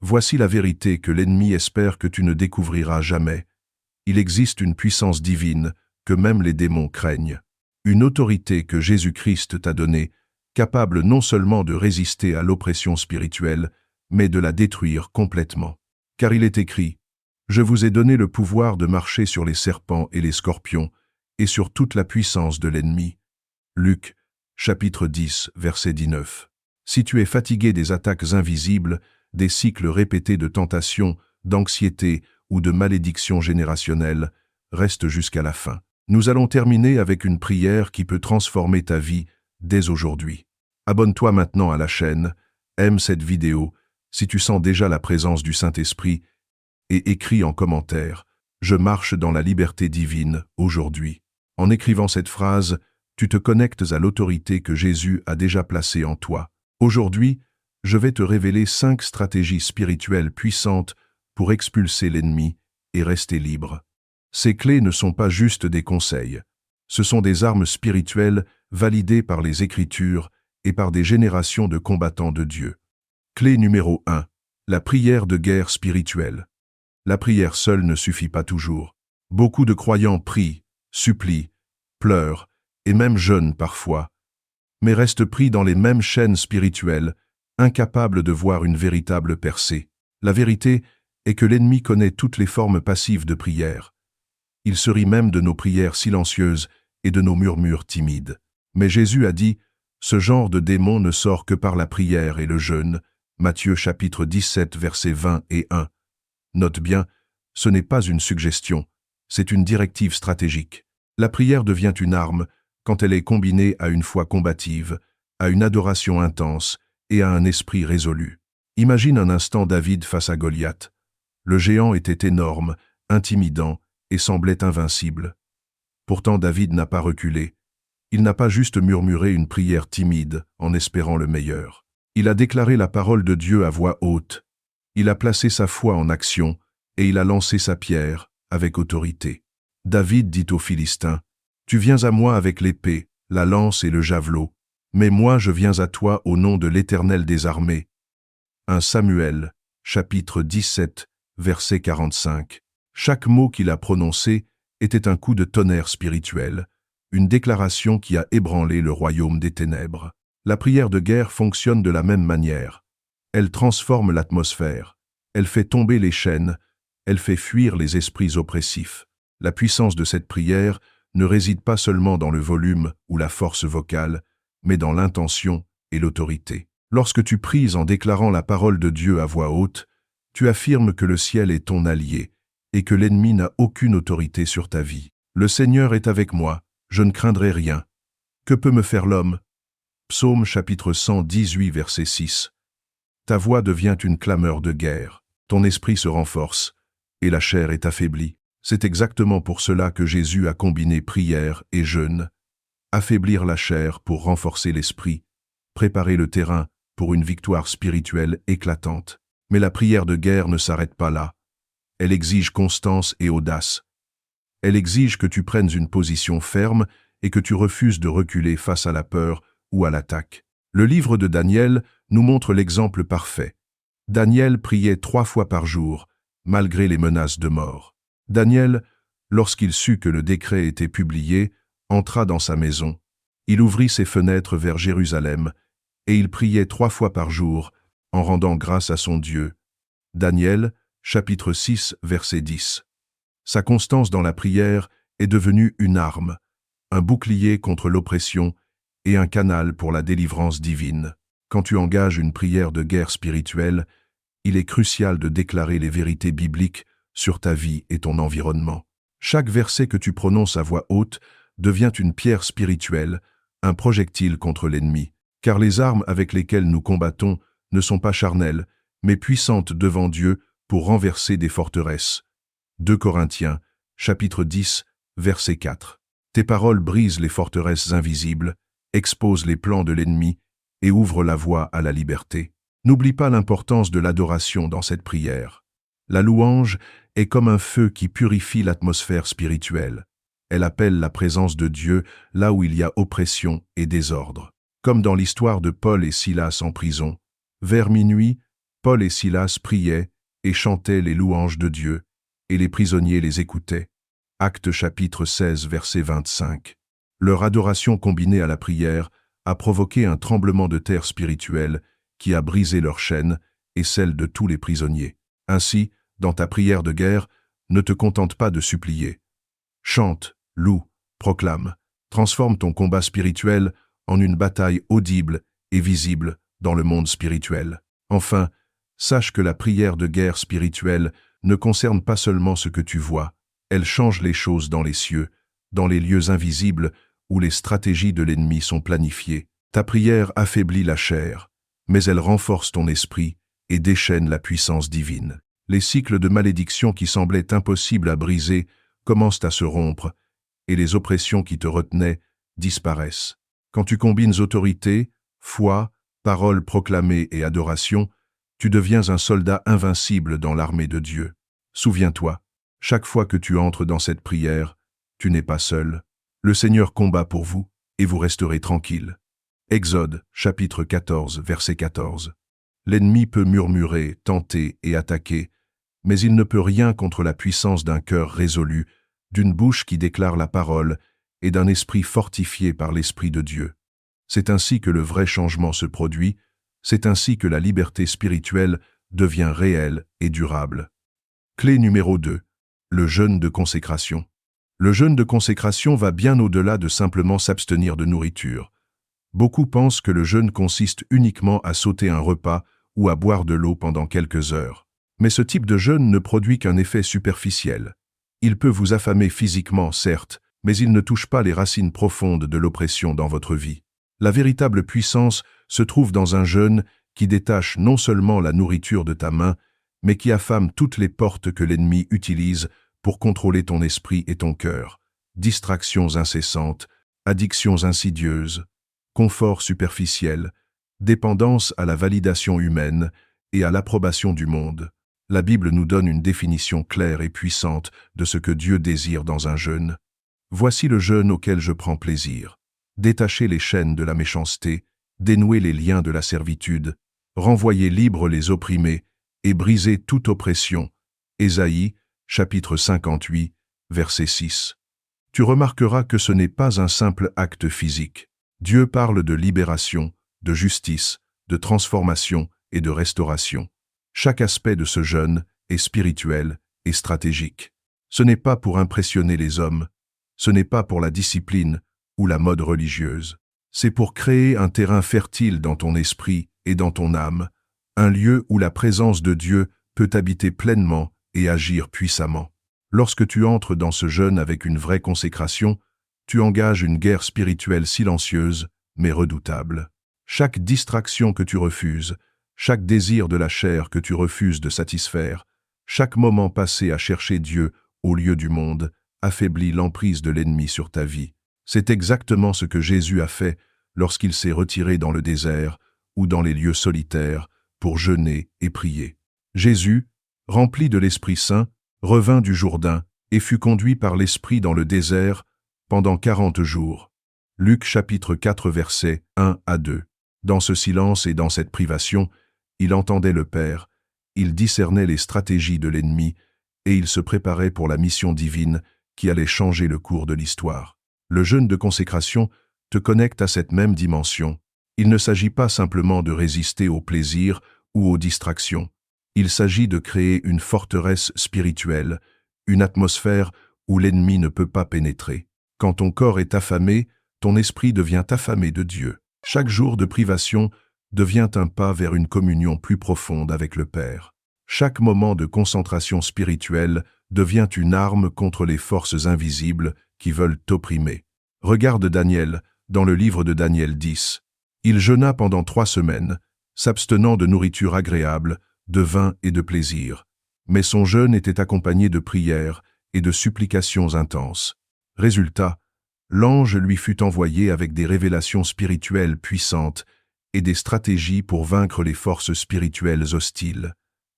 Voici la vérité que l'ennemi espère que tu ne découvriras jamais. Il existe une puissance divine que même les démons craignent. Une autorité que Jésus-Christ t'a donnée, capable non seulement de résister à l'oppression spirituelle, mais de la détruire complètement. Car il est écrit, « Je vous ai donné le pouvoir de marcher sur les serpents et les scorpions, et sur toute la puissance de l'ennemi. » Luc, chapitre 10, verset 19. Si tu es fatigué des attaques invisibles, des cycles répétés de tentation, d'anxiété ou de malédiction générationnelle, reste jusqu'à la fin. Nous allons terminer avec une prière qui peut transformer ta vie dès aujourd'hui. Abonne-toi maintenant à la chaîne, aime cette vidéo si tu sens déjà la présence du Saint-Esprit et écris en commentaire « Je marche dans la liberté divine aujourd'hui ». En écrivant cette phrase, tu te connectes à l'autorité que Jésus a déjà placée en toi. Aujourd'hui, je vais te révéler 5 stratégies spirituelles puissantes pour expulser l'ennemi et rester libre. Ces clés ne sont pas juste des conseils. Ce sont des armes spirituelles validées par les Écritures et par des générations de combattants de Dieu. Clé numéro 1. La prière de guerre spirituelle. La prière seule ne suffit pas toujours. Beaucoup de croyants prient, supplient, pleurent et même jeûnent parfois, mais restent pris dans les mêmes chaînes spirituelles, incapables de voir une véritable percée. La vérité est que l'ennemi connaît toutes les formes passives de prière. Il se rit même de nos prières silencieuses et de nos murmures timides. Mais Jésus a dit, « Ce genre de démon ne sort que par la prière et le jeûne. » Matthieu chapitre 17, versets 20 et 1. Note bien, ce n'est pas une suggestion, c'est une directive stratégique. La prière devient une arme quand elle est combinée à une foi combative, à une adoration intense et à un esprit résolu. Imagine un instant David face à Goliath. Le géant était énorme, intimidant et semblait invincible. Pourtant David n'a pas reculé. Il n'a pas juste murmuré une prière timide en espérant le meilleur. Il a déclaré la parole de Dieu à voix haute. Il a placé sa foi en action et il a lancé sa pierre avec autorité. David dit aux Philistins, « Tu viens à moi avec l'épée, la lance et le javelot, mais moi je viens à toi au nom de l'Éternel des armées. » 1 Samuel, chapitre 17, verset 45. Chaque mot qu'il a prononcé était un coup de tonnerre spirituel, une déclaration qui a ébranlé le royaume des ténèbres. La prière de guerre fonctionne de la même manière. Elle transforme l'atmosphère, elle fait tomber les chaînes, elle fait fuir les esprits oppressifs. La puissance de cette prière ne réside pas seulement dans le volume ou la force vocale, mais dans l'intention et l'autorité. Lorsque tu pries en déclarant la parole de Dieu à voix haute, tu affirmes que le ciel est ton allié et que l'ennemi n'a aucune autorité sur ta vie. Le Seigneur est avec moi, je ne craindrai rien. Que peut me faire l'homme? Psaume chapitre 118, verset 6. Ta voix devient une clameur de guerre, ton esprit se renforce, et la chair est affaiblie. C'est exactement pour cela que Jésus a combiné prière et jeûne. Affaiblir la chair pour renforcer l'esprit, préparer le terrain pour une victoire spirituelle éclatante. Mais la prière de guerre ne s'arrête pas là. Elle exige constance et audace. Elle exige que tu prennes une position ferme et que tu refuses de reculer face à la peur ou à l'attaque. Le livre de Daniel nous montre l'exemple parfait. Daniel priait 3 fois par jour, malgré les menaces de mort. Daniel, lorsqu'il sut que le décret était publié, entra dans sa maison. Il ouvrit ses fenêtres vers Jérusalem, et il priait 3 fois par jour, en rendant grâce à son Dieu. Daniel, chapitre 6, verset 10. Sa constance dans la prière est devenue une arme, un bouclier contre l'oppression et un canal pour la délivrance divine. Quand tu engages une prière de guerre spirituelle, il est crucial de déclarer les vérités bibliques sur ta vie et ton environnement. Chaque verset que tu prononces à voix haute devient une pierre spirituelle, un projectile contre l'ennemi, car les armes avec lesquelles nous combattons ne sont pas charnelles, mais puissantes devant Dieu pour renverser des forteresses. 2 Corinthiens, chapitre 10, verset 4. Tes paroles brisent les forteresses invisibles, exposent les plans de l'ennemi et ouvrent la voie à la liberté. N'oublie pas l'importance de l'adoration dans cette prière. La louange est comme un feu qui purifie l'atmosphère spirituelle. Elle appelle la présence de Dieu là où il y a oppression et désordre. Comme dans l'histoire de Paul et Silas en prison, vers minuit, Paul et Silas priaient et chantaient les louanges de Dieu, et les prisonniers les écoutaient. Actes chapitre 16 verset 25. Leur adoration combinée à la prière a provoqué un tremblement de terre spirituel qui a brisé leur chaîne et celle de tous les prisonniers. Ainsi, dans ta prière de guerre, ne te contente pas de supplier. Chante, loue, proclame. Transforme ton combat spirituel en une bataille audible et visible dans le monde spirituel. Enfin, sache que la prière de guerre spirituelle ne concerne pas seulement ce que tu vois, elle change les choses dans les cieux, dans les lieux invisibles où les stratégies de l'ennemi sont planifiées. Ta prière affaiblit la chair, mais elle renforce ton esprit et déchaîne la puissance divine. Les cycles de malédiction qui semblaient impossibles à briser commencent à se rompre, et les oppressions qui te retenaient disparaissent. Quand tu combines autorité, foi, paroles proclamées et adoration, tu deviens un soldat invincible dans l'armée de Dieu. Souviens-toi, chaque fois que tu entres dans cette prière, tu n'es pas seul. Le Seigneur combat pour vous, et vous resterez tranquille. Exode, chapitre 14, verset 14. L'ennemi peut murmurer, tenter et attaquer, mais il ne peut rien contre la puissance d'un cœur résolu, d'une bouche qui déclare la parole et d'un esprit fortifié par l'Esprit de Dieu. C'est ainsi que le vrai changement se produit, c'est ainsi que la liberté spirituelle devient réelle et durable. Clé numéro 2. Le jeûne de consécration. Le jeûne de consécration va bien au-delà de simplement s'abstenir de nourriture. Beaucoup pensent que le jeûne consiste uniquement à sauter un repas ou à boire de l'eau pendant quelques heures. Mais ce type de jeûne ne produit qu'un effet superficiel. Il peut vous affamer physiquement, certes, mais il ne touche pas les racines profondes de l'oppression dans votre vie. La véritable puissance se trouve dans un jeûne qui détache non seulement la nourriture de ta main, mais qui affame toutes les portes que l'ennemi utilise pour contrôler ton esprit et ton cœur. Distractions incessantes, addictions insidieuses, confort superficiel, dépendance à la validation humaine et à l'approbation du monde. La Bible nous donne une définition claire et puissante de ce que Dieu désire dans un jeûne. Voici le jeûne auquel je prends plaisir. Détacher les chaînes de la méchanceté, dénouer les liens de la servitude, renvoyer libres les opprimés et briser toute oppression. Ésaïe, chapitre 58, verset 6. Tu remarqueras que ce n'est pas un simple acte physique. Dieu parle de libération, de justice, de transformation et de restauration. Chaque aspect de ce jeûne est spirituel et stratégique. Ce n'est pas pour impressionner les hommes, ce n'est pas pour la discipline ou la mode religieuse. C'est pour créer un terrain fertile dans ton esprit et dans ton âme, un lieu où la présence de Dieu peut habiter pleinement et agir puissamment. Lorsque tu entres dans ce jeûne avec une vraie consécration, tu engages une guerre spirituelle silencieuse, mais redoutable. Chaque distraction que tu refuses, chaque désir de la chair que tu refuses de satisfaire, chaque moment passé à chercher Dieu au lieu du monde, affaiblit l'emprise de l'ennemi sur ta vie. C'est exactement ce que Jésus a fait lorsqu'il s'est retiré dans le désert ou dans les lieux solitaires pour jeûner et prier. Jésus, rempli de l'Esprit Saint, revint du Jourdain et fut conduit par l'Esprit dans le désert pendant 40 jours. Luc chapitre 4 versets 1 à 2. Dans ce silence et dans cette privation, il entendait le Père, il discernait les stratégies de l'ennemi et il se préparait pour la mission divine qui allait changer le cours de l'histoire. Le jeûne de consécration te connecte à cette même dimension. Il ne s'agit pas simplement de résister au plaisir ou aux distractions. Il s'agit de créer une forteresse spirituelle, une atmosphère où l'ennemi ne peut pas pénétrer. Quand ton corps est affamé, ton esprit devient affamé de Dieu. Chaque jour de privation devient un pas vers une communion plus profonde avec le Père. Chaque moment de concentration spirituelle devient une arme contre les forces invisibles qui veulent t'opprimer. Regarde Daniel, dans le livre de Daniel 10. Il jeûna pendant 3 semaines, s'abstenant de nourriture agréable, de vin et de plaisir. Mais son jeûne était accompagné de prières et de supplications intenses. Résultat, l'ange lui fut envoyé avec des révélations spirituelles puissantes et des stratégies pour vaincre les forces spirituelles hostiles.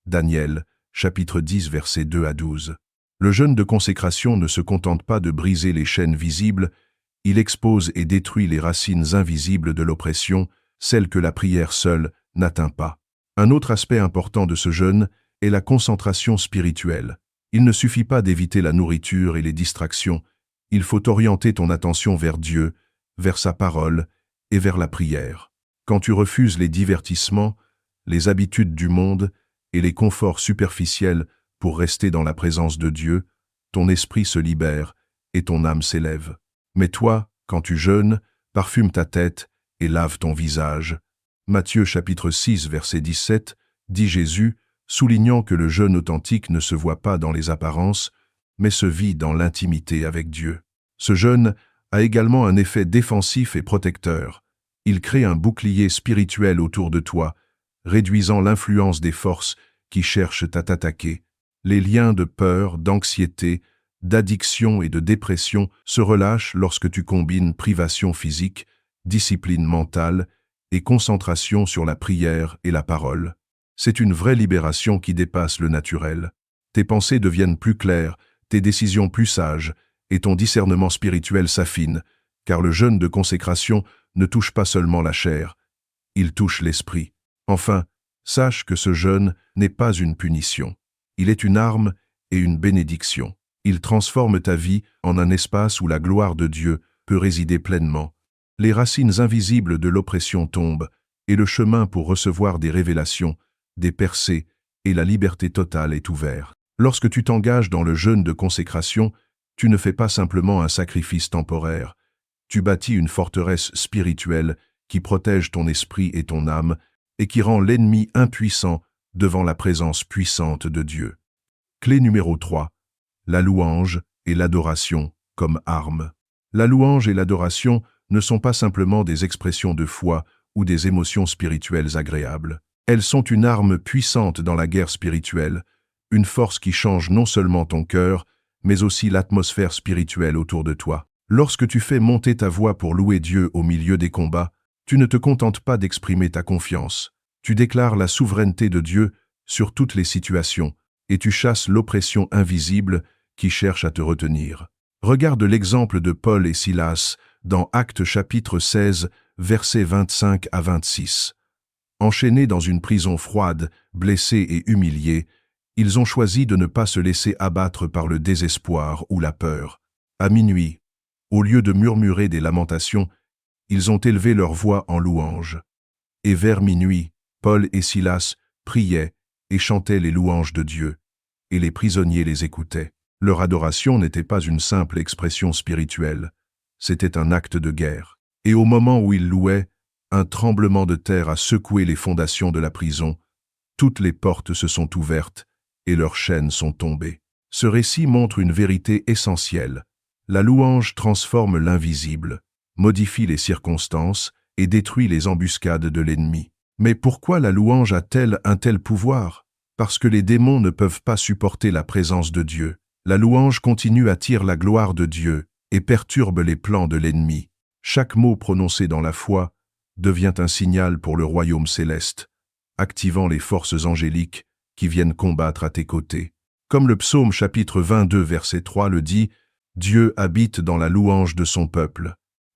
Daniel, chapitre 10, versets 2 à 12. Le jeûne de consécration ne se contente pas de briser les chaînes visibles, il expose et détruit les racines invisibles de l'oppression, celles que la prière seule n'atteint pas. Un autre aspect important de ce jeûne est la concentration spirituelle. Il ne suffit pas d'éviter la nourriture et les distractions, il faut orienter ton attention vers Dieu, vers sa parole et vers la prière. Quand tu refuses les divertissements, les habitudes du monde et les conforts superficiels pour rester dans la présence de Dieu, ton esprit se libère et ton âme s'élève. Mais toi, quand tu jeûnes, parfume ta tête et lave ton visage. Matthieu chapitre 6 verset 17, dit Jésus, soulignant que le jeûne authentique ne se voit pas dans les apparences, mais se vit dans l'intimité avec Dieu. Ce jeûne a également un effet défensif et protecteur. Il crée un bouclier spirituel autour de toi, réduisant l'influence des forces qui cherchent à t'attaquer. Les liens de peur, d'anxiété, d'addiction et de dépression se relâchent lorsque tu combines privation physique, discipline mentale et concentration sur la prière et la parole. C'est une vraie libération qui dépasse le naturel. Tes pensées deviennent plus claires, tes décisions plus sages, et ton discernement spirituel s'affine, car le jeûne de consécration ne touche pas seulement la chair, il touche l'esprit. Enfin, sache que ce jeûne n'est pas une punition. Il est une arme et une bénédiction. Il transforme ta vie en un espace où la gloire de Dieu peut résider pleinement. Les racines invisibles de l'oppression tombent, et le chemin pour recevoir des révélations, des percées et la liberté totale est ouvert. Lorsque tu t'engages dans le jeûne de consécration, tu ne fais pas simplement un sacrifice temporaire. Tu bâtis une forteresse spirituelle qui protège ton esprit et ton âme et qui rend l'ennemi impuissant devant la présence puissante de Dieu. Clé numéro 3. La louange et l'adoration comme armes. La louange et l'adoration ne sont pas simplement des expressions de foi ou des émotions spirituelles agréables. Elles sont une arme puissante dans la guerre spirituelle, une force qui change non seulement ton cœur, mais aussi l'atmosphère spirituelle autour de toi. Lorsque tu fais monter ta voix pour louer Dieu au milieu des combats, tu ne te contentes pas d'exprimer ta confiance. Tu déclares la souveraineté de Dieu sur toutes les situations et tu chasses l'oppression invisible qui cherche à te retenir. Regarde l'exemple de Paul et Silas dans Actes chapitre 16, versets 25 à 26. Enchaînés dans une prison froide, blessés et humiliés, ils ont choisi de ne pas se laisser abattre par le désespoir ou la peur. À minuit, au lieu de murmurer des lamentations, ils ont élevé leur voix en louange. Et vers minuit, Paul et Silas priaient et chantaient les louanges de Dieu, et les prisonniers les écoutaient. Leur adoration n'était pas une simple expression spirituelle, c'était un acte de guerre. Et au moment où ils louaient, un tremblement de terre a secoué les fondations de la prison, toutes les portes se sont ouvertes et leurs chaînes sont tombées. Ce récit montre une vérité essentielle. La louange transforme l'invisible, modifie les circonstances et détruit les embuscades de l'ennemi. Mais pourquoi la louange a-t-elle un tel pouvoir? Parce que les démons ne peuvent pas supporter la présence de Dieu. La louange continue attire la gloire de Dieu et perturbe les plans de l'ennemi. Chaque mot prononcé dans la foi devient un signal pour le royaume céleste, activant les forces angéliques qui viennent combattre à tes côtés. Comme le psaume chapitre 22 verset 3 le dit, Dieu habite dans la louange de son peuple.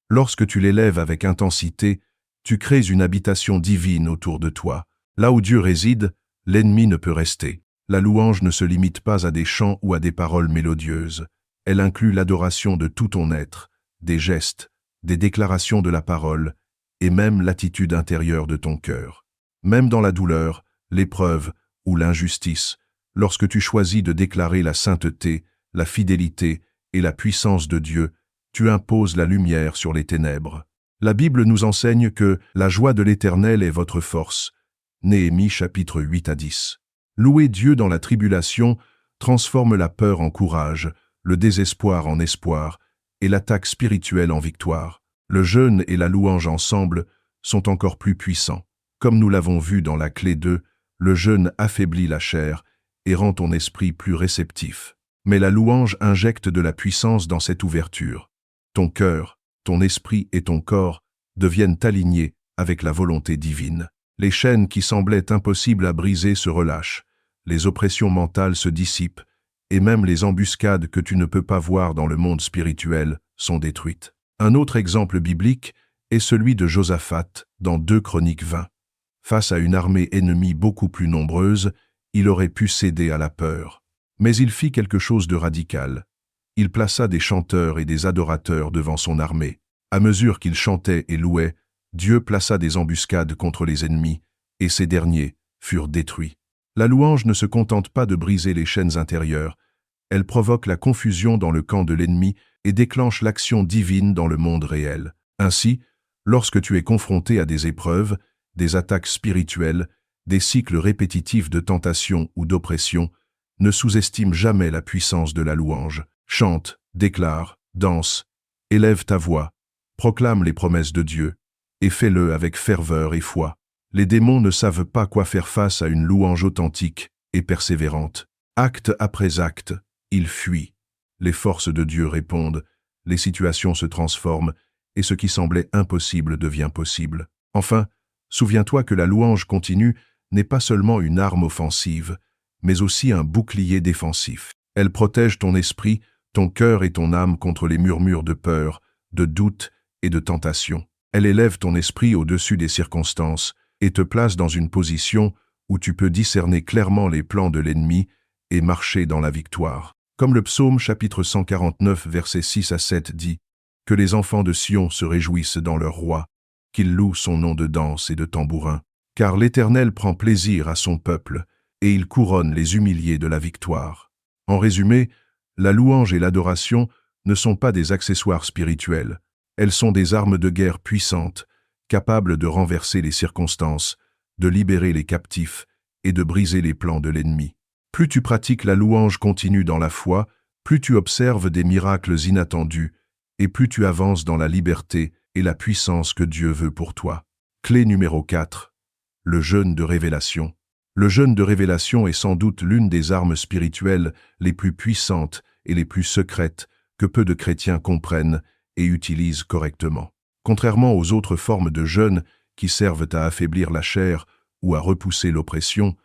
Lorsque tu l'élèves avec intensité, tu crées une habitation divine autour de toi. Là où Dieu réside, l'ennemi ne peut rester. La louange ne se limite pas à des chants ou à des paroles mélodieuses. Elle inclut l'adoration de tout ton être, des gestes, des déclarations de la parole, et même l'attitude intérieure de ton cœur. Même dans la douleur, l'épreuve ou l'injustice, lorsque tu choisis de déclarer la sainteté, la fidélité et la puissance de Dieu, tu imposes la lumière sur les ténèbres. La Bible nous enseigne que la joie de l'Éternel est votre force. Néhémie chapitre 8 à 10. Louer Dieu dans la tribulation transforme la peur en courage, le désespoir en espoir et l'attaque spirituelle en victoire. Le jeûne et la louange ensemble sont encore plus puissants. Comme nous l'avons vu dans la clé 2, le jeûne affaiblit la chair et rend ton esprit plus réceptif. Mais la louange injecte de la puissance dans cette ouverture. Ton cœur, ton esprit et ton corps deviennent alignés avec la volonté divine. Les chaînes qui semblaient impossibles à briser se relâchent, les oppressions mentales se dissipent, et même les embuscades que tu ne peux pas voir dans le monde spirituel sont détruites. Un autre exemple biblique est celui de Josaphat dans 2 Chroniques 20. Face à une armée ennemie beaucoup plus nombreuse, il aurait pu céder à la peur. Mais il fit quelque chose de radical. Il plaça des chanteurs et des adorateurs devant son armée. À mesure qu'il chantait et louait, Dieu plaça des embuscades contre les ennemis, et ces derniers furent détruits. La louange ne se contente pas de briser les chaînes intérieures, elle provoque la confusion dans le camp de l'ennemi et déclenche l'action divine dans le monde réel. Ainsi, lorsque tu es confronté à des épreuves, des attaques spirituelles, des cycles répétitifs de tentation ou d'oppression, ne sous-estime jamais la puissance de la louange. Chante, déclare, danse, élève ta voix, proclame les promesses de Dieu, et fais-le avec ferveur et foi. Les démons ne savent pas quoi faire face à une louange authentique et persévérante. Acte après acte, ils fuient. Les forces de Dieu répondent, les situations se transforment, et ce qui semblait impossible devient possible. Enfin, souviens-toi que la louange continue n'est pas seulement une arme offensive, mais aussi un bouclier défensif. Elle protège ton esprit, ton cœur et ton âme contre les murmures de peur, de doute et de tentation. Elle élève ton esprit au-dessus des circonstances et te place dans une position où tu peux discerner clairement les plans de l'ennemi et marcher dans la victoire. Comme le psaume chapitre 149 versets 6 à 7 dit, « Que les enfants de Sion se réjouissent dans leur roi, qu'ils louent son nom de danse et de tambourin, car l'Éternel prend plaisir à son peuple, et il couronne les humiliés de la victoire. » En résumé, la louange et l'adoration ne sont pas des accessoires spirituels, elles sont des armes de guerre puissantes, capables de renverser les circonstances, de libérer les captifs et de briser les plans de l'ennemi. Plus tu pratiques la louange continue dans la foi, plus tu observes des miracles inattendus, et plus tu avances dans la liberté et la puissance que Dieu veut pour toi. Clé numéro 4. Le jeûne de révélation. Le jeûne de révélation est sans doute l'une des armes spirituelles les plus puissantes et les plus secrètes que peu de chrétiens comprennent et utilisent correctement. Contrairement aux autres formes de jeûne qui servent à affaiblir la chair ou à repousser l'oppression,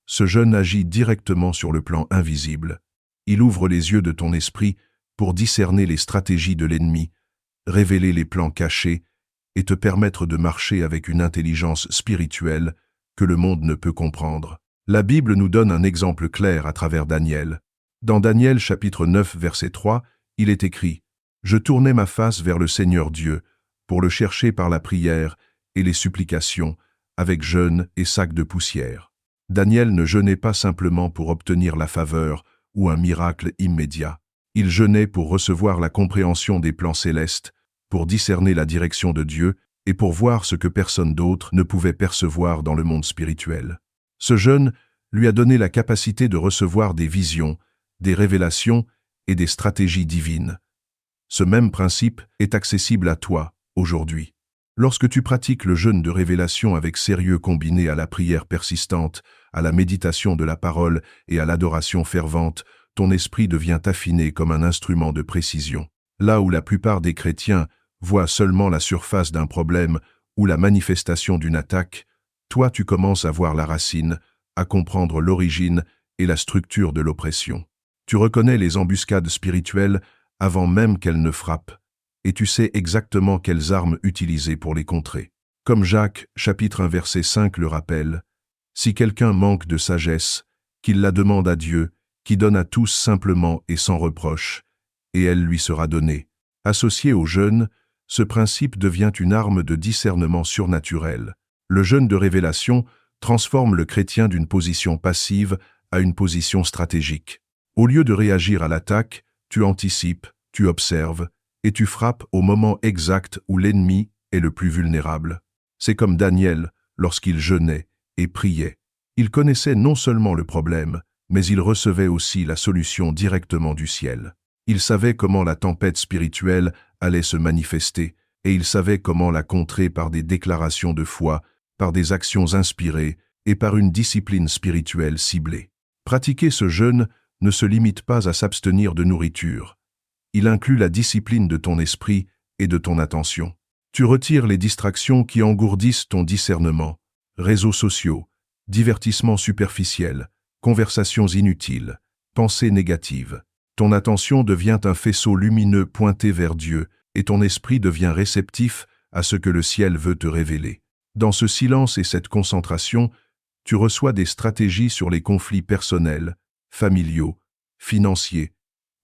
ce jeûne agit directement sur le plan invisible. Il ouvre les yeux de ton esprit pour discerner les stratégies de l'ennemi, révéler les plans cachés et te permettre de marcher avec une intelligence spirituelle que le monde ne peut comprendre. La Bible nous donne un exemple clair à travers Daniel. Dans Daniel chapitre 9 verset 3, il est écrit « Je tournai ma face vers le Seigneur Dieu, pour le chercher par la prière et les supplications, avec jeûne et sac de poussière. » Daniel ne jeûnait pas simplement pour obtenir la faveur ou un miracle immédiat. Il jeûnait pour recevoir la compréhension des plans célestes, pour discerner la direction de Dieu et pour voir ce que personne d'autre ne pouvait percevoir dans le monde spirituel. Ce jeûne lui a donné la capacité de recevoir des visions, des révélations et des stratégies divines. Ce même principe est accessible à toi, aujourd'hui. Lorsque tu pratiques le jeûne de révélation avec sérieux combiné à la prière persistante, à la méditation de la parole et à l'adoration fervente, ton esprit devient affiné comme un instrument de précision. Là où la plupart des chrétiens voient seulement la surface d'un problème ou la manifestation d'une attaque, toi tu commences à voir la racine, à comprendre l'origine et la structure de l'oppression. Tu reconnais les embuscades spirituelles avant même qu'elles ne frappent, et tu sais exactement quelles armes utiliser pour les contrer. Comme Jacques, chapitre 1, verset 5 le rappelle, « Si quelqu'un manque de sagesse, qu'il la demande à Dieu, qui donne à tous simplement et sans reproche, et elle lui sera donnée. » Associé au jeûne, ce principe devient une arme de discernement surnaturel. Le jeûne de révélation transforme le chrétien d'une position passive à une position stratégique. Au lieu de réagir à l'attaque, tu anticipes, tu observes, et tu frappes au moment exact où l'ennemi est le plus vulnérable. C'est comme Daniel lorsqu'il jeûnait et priait. Il connaissait non seulement le problème, mais il recevait aussi la solution directement du ciel. Il savait comment la tempête spirituelle allait se manifester, et il savait comment la contrer par des déclarations de foi, par des actions inspirées et par une discipline spirituelle ciblée. Pratiquer ce jeûne ne se limite pas à s'abstenir de nourriture. Il inclut la discipline de ton esprit et de ton attention. Tu retires les distractions qui engourdissent ton discernement, réseaux sociaux, divertissements superficiels, conversations inutiles, pensées négatives. Ton attention devient un faisceau lumineux pointé vers Dieu et ton esprit devient réceptif à ce que le ciel veut te révéler. Dans ce silence et cette concentration, tu reçois des stratégies sur les conflits personnels, familiaux, financiers,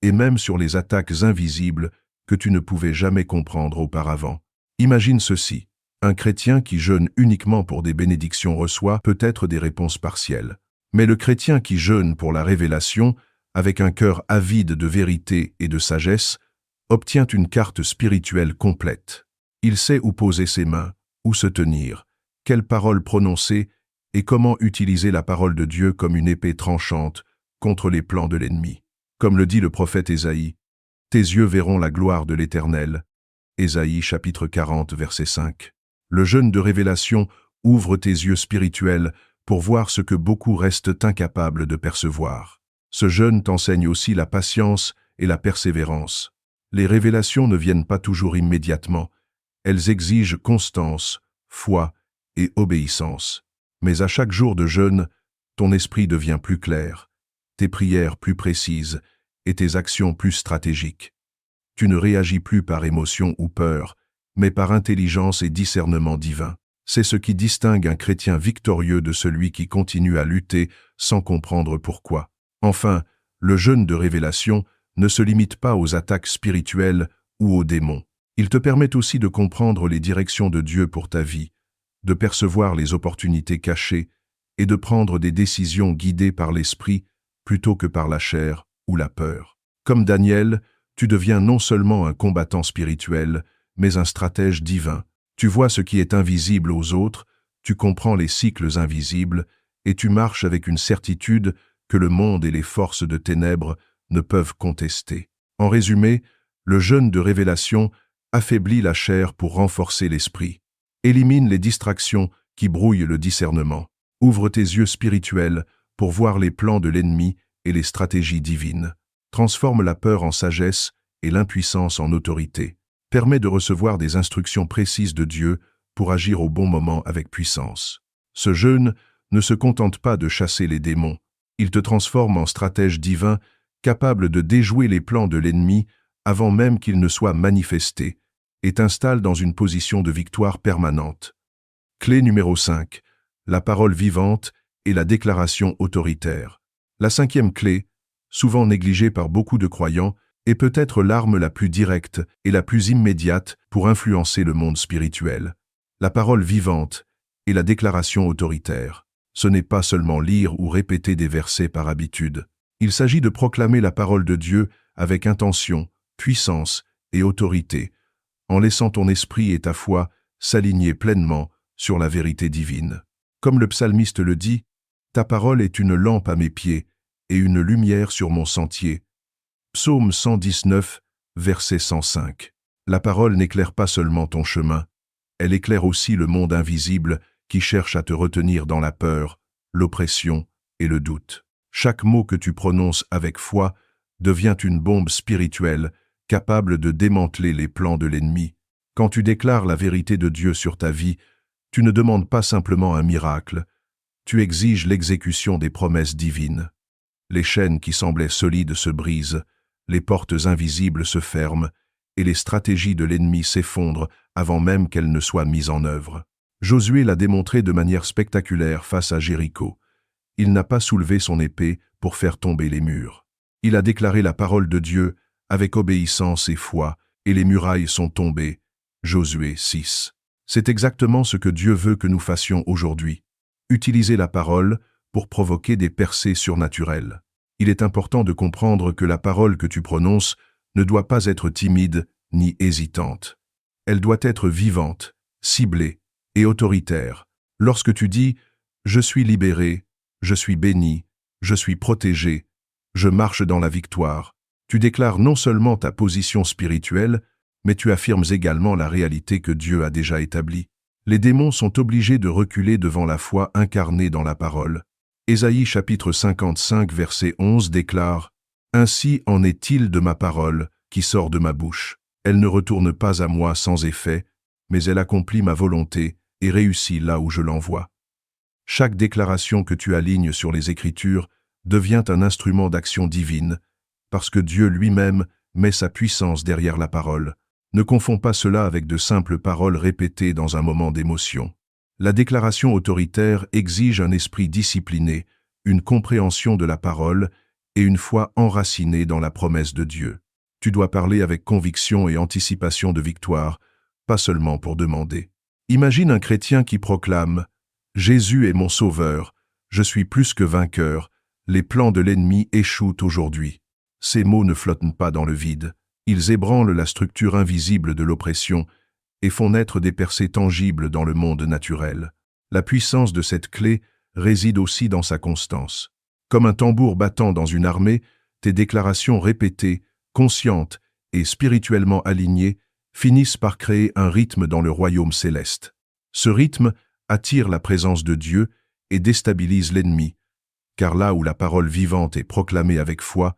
et même sur les attaques invisibles que tu ne pouvais jamais comprendre auparavant. Imagine ceci. Un chrétien qui jeûne uniquement pour des bénédictions reçoit peut-être des réponses partielles. Mais le chrétien qui jeûne pour la révélation, avec un cœur avide de vérité et de sagesse, obtient une carte spirituelle complète. Il sait où poser ses mains, où se tenir, quelles paroles prononcer et comment utiliser la parole de Dieu comme une épée tranchante contre les plans de l'ennemi. Comme le dit le prophète Ésaïe, « Tes yeux verront la gloire de l'Éternel » Ésaïe chapitre 40 verset 5. Le jeûne de révélation ouvre tes yeux spirituels pour voir ce que beaucoup restent incapables de percevoir. Ce jeûne t'enseigne aussi la patience et la persévérance. Les révélations ne viennent pas toujours immédiatement. Elles exigent constance, foi et obéissance. Mais à chaque jour de jeûne, ton esprit devient plus clair, tes prières plus précises et tes actions plus stratégiques. Tu ne réagis plus par émotion ou peur, mais par intelligence et discernement divin. C'est ce qui distingue un chrétien victorieux de celui qui continue à lutter sans comprendre pourquoi. Enfin, le jeûne de révélation ne se limite pas aux attaques spirituelles ou aux démons. Il te permet aussi de comprendre les directions de Dieu pour ta vie, de percevoir les opportunités cachées et de prendre des décisions guidées par l'esprit plutôt que par la chair ou la peur. Comme Daniel, tu deviens non seulement un combattant spirituel, mais un stratège divin. Tu vois ce qui est invisible aux autres, tu comprends les cycles invisibles, et tu marches avec une certitude que le monde et les forces de ténèbres ne peuvent contester. En résumé, le jeûne de révélation affaiblit la chair pour renforcer l'esprit. Élimine les distractions qui brouillent le discernement. Ouvre tes yeux spirituels pour voir les plans de l'ennemi et les stratégies divines. Transforme la peur en sagesse et l'impuissance en autorité. Permet de recevoir des instructions précises de Dieu pour agir au bon moment avec puissance. Ce jeûne ne se contente pas de chasser les démons. Il te transforme en stratège divin capable de déjouer les plans de l'ennemi avant même qu'ils ne soient manifestés et t'installe dans une position de victoire permanente. Clé numéro 5. La parole vivante et la déclaration autoritaire. La cinquième clé, souvent négligée par beaucoup de croyants, est peut-être l'arme la plus directe et la plus immédiate pour influencer le monde spirituel. La parole vivante et la déclaration autoritaire. Ce n'est pas seulement lire ou répéter des versets par habitude. Il s'agit de proclamer la parole de Dieu avec intention, puissance et autorité, en laissant ton esprit et ta foi s'aligner pleinement sur la vérité divine. Comme le psalmiste le dit, « Ta parole est une lampe à mes pieds et une lumière sur mon sentier. » Psaume 119, verset 105. La parole n'éclaire pas seulement ton chemin, elle éclaire aussi le monde invisible qui cherche à te retenir dans la peur, l'oppression et le doute. Chaque mot que tu prononces avec foi devient une bombe spirituelle capable de démanteler les plans de l'ennemi. Quand tu déclares la vérité de Dieu sur ta vie, tu ne demandes pas simplement un miracle, tu exiges l'exécution des promesses divines. Les chaînes qui semblaient solides se brisent, les portes invisibles se ferment et les stratégies de l'ennemi s'effondrent avant même qu'elles ne soient mises en œuvre. Josué l'a démontré de manière spectaculaire face à Jéricho. Il n'a pas soulevé son épée pour faire tomber les murs. Il a déclaré la parole de Dieu avec obéissance et foi, et les murailles sont tombées. Josué 6. C'est exactement ce que Dieu veut que nous fassions aujourd'hui. Utiliser la parole pour provoquer des percées surnaturelles. Il est important de comprendre que la parole que tu prononces ne doit pas être timide ni hésitante. Elle doit être vivante, ciblée et autoritaire. Lorsque tu dis « Je suis libéré, je suis béni, je suis protégé, je marche dans la victoire », tu déclares non seulement ta position spirituelle, mais tu affirmes également la réalité que Dieu a déjà établie. Les démons sont obligés de reculer devant la foi incarnée dans la parole. Ésaïe chapitre 55 verset 11 déclare « Ainsi en est-il de ma parole qui sort de ma bouche. Elle ne retourne pas à moi sans effet, mais elle accomplit ma volonté et réussit là où je l'envoie. » Chaque déclaration que tu alignes sur les Écritures devient un instrument d'action divine, parce que Dieu lui-même met sa puissance derrière la parole. Ne confonds pas cela avec de simples paroles répétées dans un moment d'émotion. La déclaration autoritaire exige un esprit discipliné, une compréhension de la parole et une foi enracinée dans la promesse de Dieu. Tu dois parler avec conviction et anticipation de victoire, pas seulement pour demander. Imagine un chrétien qui proclame « Jésus est mon sauveur, je suis plus que vainqueur, les plans de l'ennemi échouent aujourd'hui ». Ces mots ne flottent pas dans le vide, ils ébranlent la structure invisible de l'oppression et font naître des percées tangibles dans le monde naturel. La puissance de cette clé réside aussi dans sa constance. Comme un tambour battant dans une armée, tes déclarations répétées, conscientes et spirituellement alignées finissent par créer un rythme dans le royaume céleste. Ce rythme attire la présence de Dieu et déstabilise l'ennemi, car là où la parole vivante est proclamée avec foi,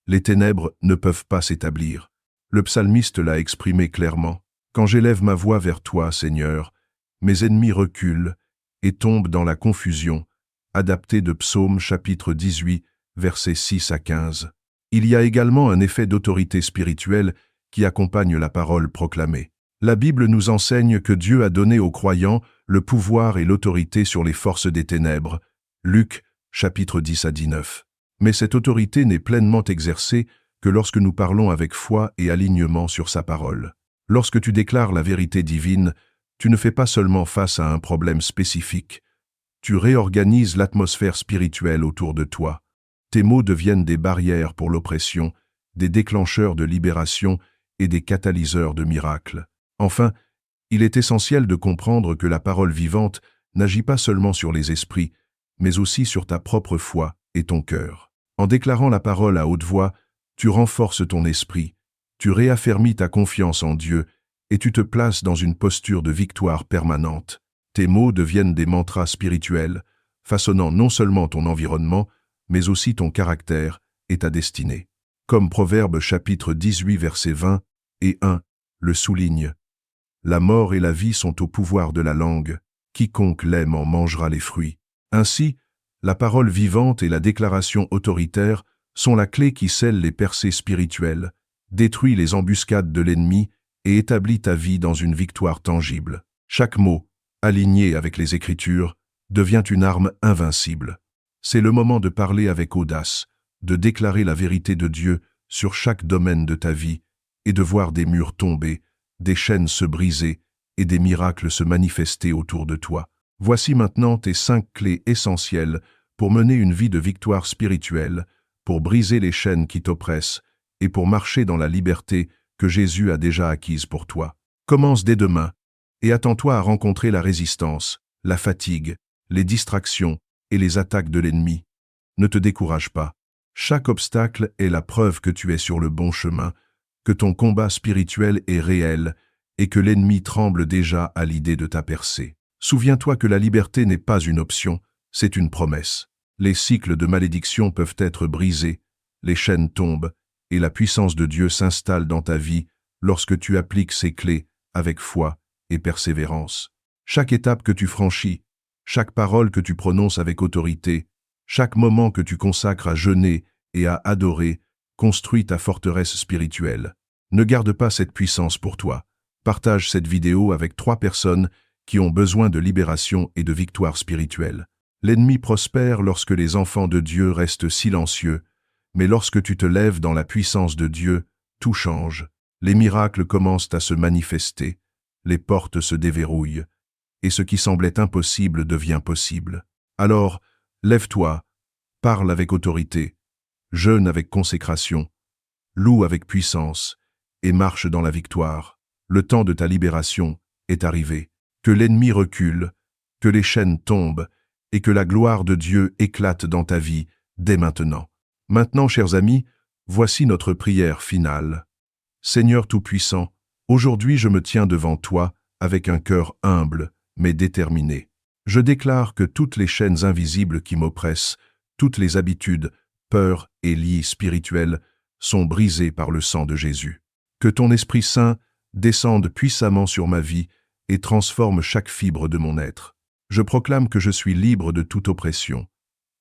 les ténèbres ne peuvent pas s'établir. Le psalmiste l'a exprimé clairement. « Quand j'élève ma voix vers toi, Seigneur, mes ennemis reculent et tombent dans la confusion » adapté de Psaume chapitre 18, versets 6 à 15. Il y a également un effet d'autorité spirituelle qui accompagne la parole proclamée. La Bible nous enseigne que Dieu a donné aux croyants le pouvoir et l'autorité sur les forces des ténèbres. Luc chapitre 10 à 19. Mais cette autorité n'est pleinement exercée que lorsque nous parlons avec foi et alignement sur sa parole. Lorsque tu déclares la vérité divine, tu ne fais pas seulement face à un problème spécifique. Tu réorganises l'atmosphère spirituelle autour de toi. Tes mots deviennent des barrières pour l'oppression, des déclencheurs de libération et des catalyseurs de miracles. Enfin, il est essentiel de comprendre que la parole vivante n'agit pas seulement sur les esprits, mais aussi sur ta propre foi et ton cœur. En déclarant la parole à haute voix, tu renforces ton esprit, tu réaffermis ta confiance en Dieu et tu te places dans une posture de victoire permanente. Tes mots deviennent des mantras spirituels, façonnant non seulement ton environnement, mais aussi ton caractère et ta destinée. Comme Proverbe chapitre 18 verset 20 et 1 le souligne. La mort et la vie sont au pouvoir de la langue, quiconque l'aime en mangera les fruits. Ainsi, la parole vivante et la déclaration autoritaire sont la clé qui scelle les percées spirituelles, détruit les embuscades de l'ennemi et établit ta vie dans une victoire tangible. Chaque mot, aligné avec les Écritures, devient une arme invincible. C'est le moment de parler avec audace, de déclarer la vérité de Dieu sur chaque domaine de ta vie et de voir des murs tomber, des chaînes se briser et des miracles se manifester autour de toi. Voici maintenant tes 5 clés essentielles pour mener une vie de victoire spirituelle, pour briser les chaînes qui t'oppressent et pour marcher dans la liberté que Jésus a déjà acquise pour toi. Commence dès demain et attends-toi à rencontrer la résistance, la fatigue, les distractions et les attaques de l'ennemi. Ne te décourage pas. Chaque obstacle est la preuve que tu es sur le bon chemin, que ton combat spirituel est réel et que l'ennemi tremble déjà à l'idée de ta percée. Souviens-toi que la liberté n'est pas une option, c'est une promesse. Les cycles de malédiction peuvent être brisés, les chaînes tombent et la puissance de Dieu s'installe dans ta vie lorsque tu appliques ces clés avec foi et persévérance. Chaque étape que tu franchis, chaque parole que tu prononces avec autorité, chaque moment que tu consacres à jeûner et à adorer, construit ta forteresse spirituelle. Ne garde pas cette puissance pour toi. Partage cette vidéo avec 3 personnes qui ont besoin de libération et de victoire spirituelle. L'ennemi prospère lorsque les enfants de Dieu restent silencieux, mais lorsque tu te lèves dans la puissance de Dieu, tout change. Les miracles commencent à se manifester, les portes se déverrouillent, et ce qui semblait impossible devient possible. Alors, lève-toi, parle avec autorité, jeûne avec consécration, loue avec puissance, et marche dans la victoire. Le temps de ta libération est arrivé. Que l'ennemi recule, que les chaînes tombent, et que la gloire de Dieu éclate dans ta vie dès maintenant. Maintenant, chers amis, voici notre prière finale. Seigneur Tout-Puissant, aujourd'hui je me tiens devant toi avec un cœur humble, mais déterminé. Je déclare que toutes les chaînes invisibles qui m'oppressent, toutes les habitudes, peurs et liens spirituels sont brisées par le sang de Jésus. Que ton Esprit Saint descende puissamment sur ma vie et transforme chaque fibre de mon être. Je proclame que je suis libre de toute oppression,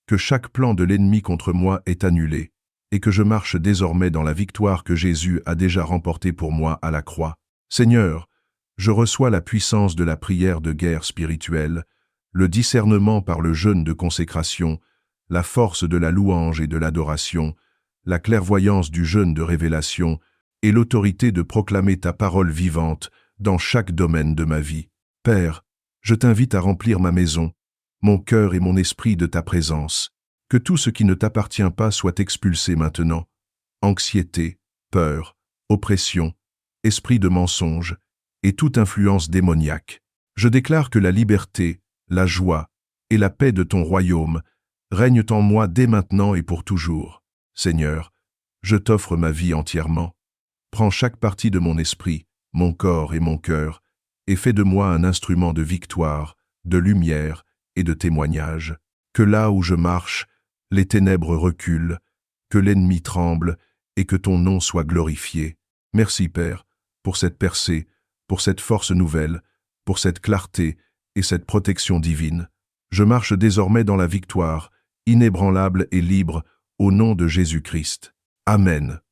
que chaque plan de l'ennemi contre moi est annulé, et que je marche désormais dans la victoire que Jésus a déjà remportée pour moi à la croix. Seigneur, Je reçois la puissance de la prière de guerre spirituelle, le discernement par le jeûne de consécration, la force de la louange et de l'adoration, la clairvoyance du jeûne de révélation et l'autorité de proclamer ta parole vivante dans chaque domaine de ma vie. Père, je t'invite à remplir ma maison, mon cœur et mon esprit de ta présence. Que tout ce qui ne t'appartient pas soit expulsé maintenant. Anxiété, peur, oppression, esprit de mensonge et toute influence démoniaque. Je déclare que la liberté, la joie et la paix de ton royaume règnent en moi dès maintenant et pour toujours. Seigneur, je t'offre ma vie entièrement. Prends chaque partie de mon esprit, mon corps et mon cœur, et fais de moi un instrument de victoire, de lumière et de témoignage. Que là où je marche, les ténèbres reculent, que l'ennemi tremble et que ton nom soit glorifié. Merci Père, pour cette percée, pour cette force nouvelle, pour cette clarté et cette protection divine. Je marche désormais dans la victoire, inébranlable et libre, au nom de Jésus-Christ. Amen.